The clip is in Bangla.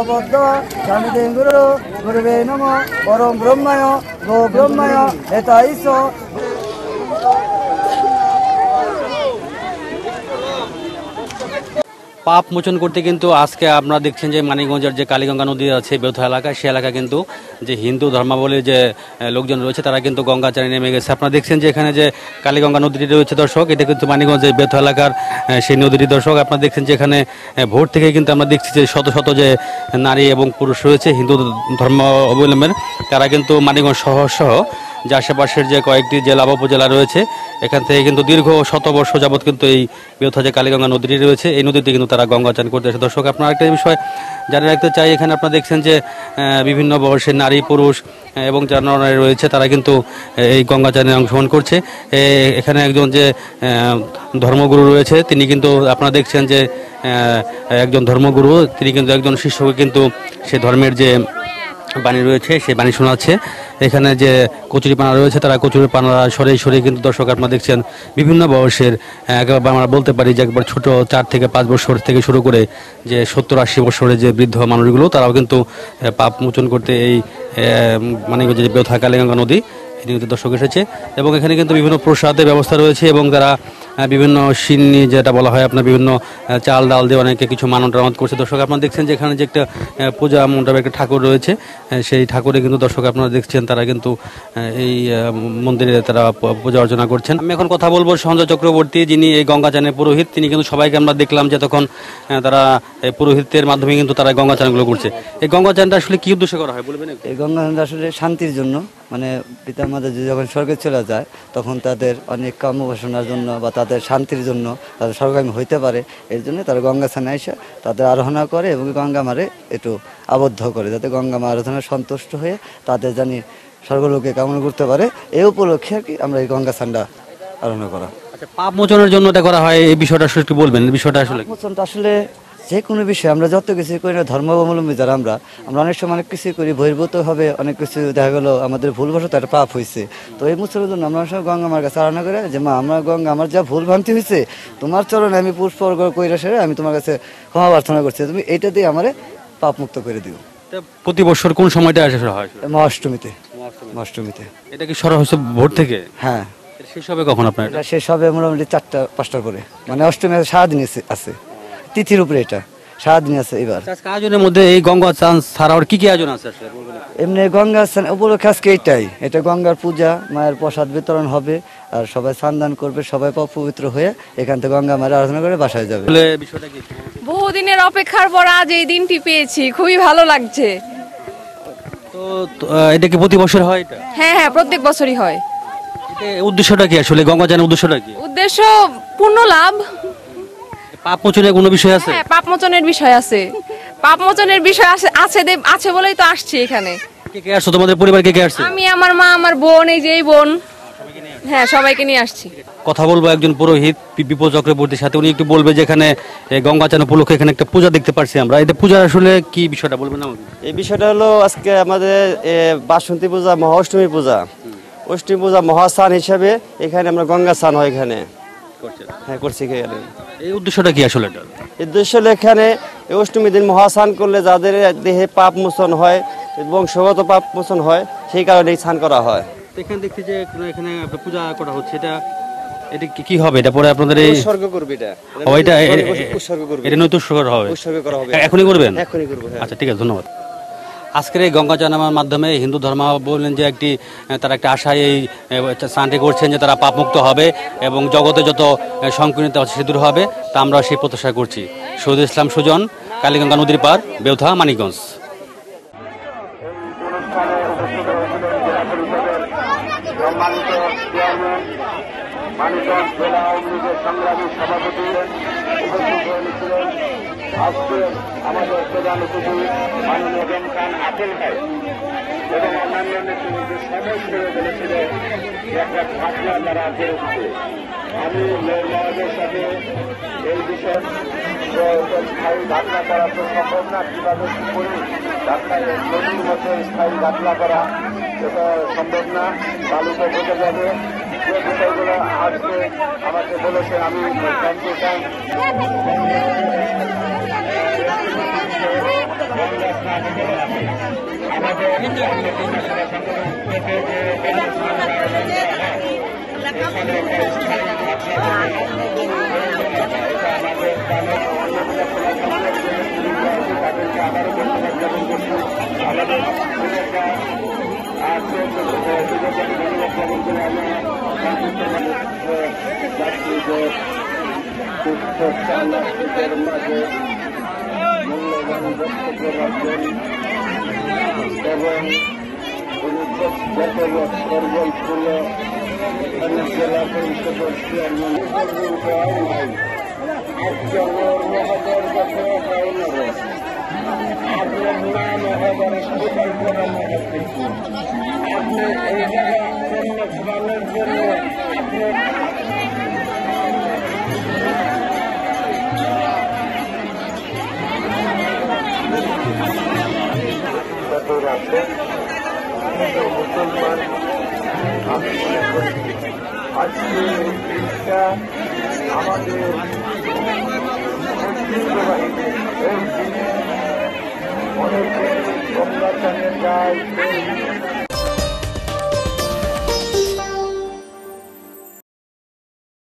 নমবদ্ধ স্বামীদেং গুরু গুরুবে নমঃ পরম ব্রহ্মায় গো ব্রহ্মায় এতাইস। পাপ মোচন করতে কিন্তু আজকে আপনারা দেখছেন যে মানিকগঞ্জের যে কালীগঙ্গা নদী আছে বেউথা এলাকা, সে এলাকা কিন্তু যে হিন্দু ধর্মাবলীর যে লোকজন রয়েছে তারা কিন্তু গঙ্গা চানে নেমে গেছে। আপনারা দেখছেন যে এখানে যে কালীগঙ্গা নদীটি রয়েছে দর্শক, এটা কিন্তু মানিকগঞ্জের বেউথা এলাকার সেই নদীটি দর্শক। আপনারা দেখছেন যে এখানে ভোর থেকে কিন্তু আমরা দেখছি যে শত শত যে নারী এবং পুরুষ রয়েছে হিন্দু ধর্ম অবলম্বনের, তারা কিন্তু মানিকগঞ্জ শহর সহ যে আশেপাশের যে কয়েকটি জেলা বা উপজেলা রয়েছে এখান থেকে কিন্তু দীর্ঘ শতবর্ষ যাবৎ কিন্তু এই বেউথা যে কালীগঙ্গা নদীটি রয়েছে এই নদীতে কিন্তু তারা গঙ্গা চান করতে আসে। দর্শক আপনারা একটা বিষয় জানিয়ে রাখতে চাই, এখানে আপনারা দেখছেন যে বিভিন্ন বয়সের নারী পুরুষ এবং যারা নারী রয়েছে তারা কিন্তু এই গঙ্গা চানে অংশগ্রহণ করছে। এখানে একজন যে ধর্মগুরু রয়েছে তিনি কিন্তু আপনারা দেখছেন যে একজন ধর্মগুরু, তিনি কিন্তু একজন শিষ্যকে কিন্তু সে ধর্মের যে বাণী রয়েছে সেই বাণী শোনাচ্ছে। এখানে যে কচুরিপানা রয়েছে তারা কচুরিপানা সরে সরে কিন্তু দর্শক আপনারা দেখছেন বিভিন্ন বয়সের, আমরা বলতে পারি যে একবার ছোট 4 থেকে 5 বছর থেকে শুরু করে যে 70-80 বছরের যে বৃদ্ধ মানুষগুলো তারাও কিন্তু পাপ মোচন করতে এই মানে যে বেউথা কালীগঙ্গা নদী এদিকে দর্শক এসেছে। এবং এখানে কিন্তু বিভিন্ন প্রসাদের ব্যবস্থা রয়েছে এবং তারা বিভিন্ন সিন্নি যেটা বলা হয় আপনার বিভিন্ন চাল ডাল দিয়ে অনেকে কিছু মানত করছে। দর্শক আপনারা দেখছেন যে এখানে যে একটা পূজা মণ্ডপে একটা ঠাকুর রয়েছে, সেই ঠাকুরে কিন্তু দর্শক আপনারা দেখছেন তারা কিন্তু এই মন্দিরে তারা পূজা অর্চনা করছেন। আমি এখন কথা বলবো সঞ্জয় চক্রবর্তী, যিনি এই গঙ্গা চানের পুরোহিত। তিনি কিন্তু সবাইকে আমরা দেখলাম যে তখন তারা পুরোহিতের মাধ্যমে কিন্তু তারা গঙ্গা চানগুলো করছে। এই গঙ্গা চানটা আসলে কি উদ্দেশ্যে করা হয় বলবেন? এই গঙ্গা চানটা আসলে শান্তির জন্য, মানে পিতা মাতা যখন স্বর্গে চলে যায় তখন তাদের অনেক কাম বাসনার জন্য বা তাদের শান্তির জন্য তাদের স্বর্গামী হইতে পারে, এর জন্য তারা গঙ্গা স্নানে এসে তাদের আরাধনা করে এবং গঙ্গা মারে একটু আবদ্ধ করে, যাতে গঙ্গা মা আরাধনায় সন্তুষ্ট হয়ে তাদের জানি স্বর্গলোকে কামনা করতে পারে। এই উপলক্ষে আর কি আমরা এই গঙ্গা স্নানটা আরাধনা করা। আচ্ছা, পাপ মোচনের জন্য এটা করা হয়, এই বিষয়টা আসলে একটু বলবেন? বিষয়টা আসলে মোচনটা আসলে যে কোনো বিষয় আমরা যত কিছু করি না ধর্মাবলম্বী যারা আমরা অনেক সময় অনেক কিছু করি বহির্ভূতভাবে, অনেক কিছু দেখা গেলো আমাদের ভুলবশত একটা পাপ হয়েছে। তো এই মোচনের জন্য আমরা সব গঙ্গা মার কাছে আরাধনা করে যে মা আমার গঙ্গা আমার যা ভুল ভ্রান্তি হয়েছে তোমার চরণে আমি পুষ্প কইরা সেরে আমি তোমার কাছে ক্ষমা প্রার্থনা করছি, তুমি এইটা দিয়ে আমার পাপ মুক্ত করে দিও। প্রতি বছর কোন সময়টা আসে হয়? মহাষ্টমীতে। মহাষ্টমীতে। এটা কি সরা হচ্ছে ভোর থেকে? হ্যাঁ। শেষ হবে কখন আপনার? এটা শেষ হবে মোটামুটি 4টা-5টার পরে, মানে অষ্টমী সারাদিন আছে, তিথির উপরে এটা সারাদিন আছে। এবার আয়োজনের মধ্যে এই গঙ্গা চান ছাড়াও কি কি আয়োজন আছে? এমনি গঙ্গা স্নান উপলক্ষে আজকে এইটাই, এটা গঙ্গার পূজা, মায়ের প্রসাদ বিতরণ হবে আর সবাই স্নান দান করবে, সবাই পবিত্র হয়ে এখান থেকে গঙ্গা মায়ের আরাধনা করে বাসায় যাবে। বহুদিনের অপেক্ষার পর আজ এই দিনটি পেয়েছি, খুবই ভালো লাগছে। তো এটা কি প্রতি বছর হয়? এটা হ্যাঁ, প্রত্যেক বছরই হয়। উদ্দেশ্যটা কি আসলে গঙ্গা চানের উদ্দেশ্যটা কি? উদ্দেশ্য পূর্ণ লাভ। পাপ মোচনের কোনো বিষয় আছে? হ্যাঁ, পাপ মোচনের বিষয় আছে। পাপ মোচনের বিষয় আছে বলেই তো আসছি এখানে। কে কে আসছো? তোমাদের পরিবার কে কে আসছে? আমি, আমার মা, আমার বোন, এই যে এই বোন, হ্যাঁ সবাইকে নিয়ে আসছি। কথা বলবো একজন পুরোহিত বিপ্লব চক্রবর্তীর সাথে, উনি একটু বলবে যে এখানে গঙ্গা চান উপলক্ষে এখানে একটা পূজা দেখতে পাচ্ছি আমরা, এটা পূজা আসলে কি বিষয়টা বলবেন আমাকে? এই বিষয়টা হলো আজকে আমাদের বাসন্তী পূজা, মহাষ্টমী পূজা, অষ্টমী পূজা মহাস্নান হিসাবে এখানে আমরা গঙ্গা স্নান হয় এখানে হ্যাঁ করছি। এই উদ্দেশ্যটা কি আসলে? এটা উদ্দেশ্য হলো এখানে অষ্টমী দিন মহাস্নান করলে যাদের দেহে পাপ মোচন হয়, বংশগত পাপ মোচন হয়, সেই কারণে এই স্নান করা হয়। এখানে দেখছি যে এখানে পূজা করা হচ্ছে, এটা কি হবে? এটা পরে আপনাদের এই উৎসর্গ করবে, এটা উৎসর্গ করবে, এটা নতুন উৎসর্গ হবে, উৎসর্গ করা হবে। এখনই করবেন? এখনই করব। আচ্ছা ঠিক আছে, ধন্যবাদ। আজকের এই গঙ্গা চানের মাধ্যমে হিন্দু ধর্মাবলম্বী যে তারা একটা আশায় এই স্নানটি করছেন যে তারা পাপমুক্ত হবে এবং জগতে যত সংকীর্ণতা আছে সে দূর হবে, তা আমরা সেই প্রত্যাশা করছি। শহীদুল ইসলাম সুজন, কালীগঙ্গা নদীর পার, বেউথা, মানিকগঞ্জ। মানিকগঞ্জ জেলা আওয়ামী লীগের সংগ্রামী সভাপতি আজকে আমাদের প্রধান অতিথি মাননীয় জনতান আপিল ভাই এবং অন্যান্য নেতৃত্বের সদস্য বলেছিলেন একটা ঘটনা তারা বেরোচ্ছে। আমি মেয়রের সাথে এই বিষয়ে স্থায়ী ঘটনা করা তো সম্ভব না, কীভাবে কী করি নদীর মধ্যে স্থায়ী ঘটনা করা এটা সম্ভব না, বালুতে ঢুকে যাবে। যে বিষয়গুলো আজকে আমাকে বলেছে আমি জানতে চাই। গঙ্গা স্নান উপলক্ষে আমাদের থেকে যে এখানে একটা স্থায়ী এটা আমাদের গ্রামের তাদেরকে আবারও ধন্যবাদ জ্ঞাপন করছি। আমাদের মাঝে মূল্যবান বক্তব্য রাখবেন এবং গত বছর বলছিল এখানে জেলা পরিষদের চেয়ারম্যান নাই আজকে মহাদের কাছে আপনার নাম মহাদের স্বীকার করার মহাকৃষ্ণ আপনি এই জায়গা জন্য ঘুমানোর জন্য আপনি মুসলমান আমি মনে করি আজকে এই দিনটা আমাদের ঐতিহ্যবাহী এই দিনে অনেকে গঙ্গা চানের গায়ে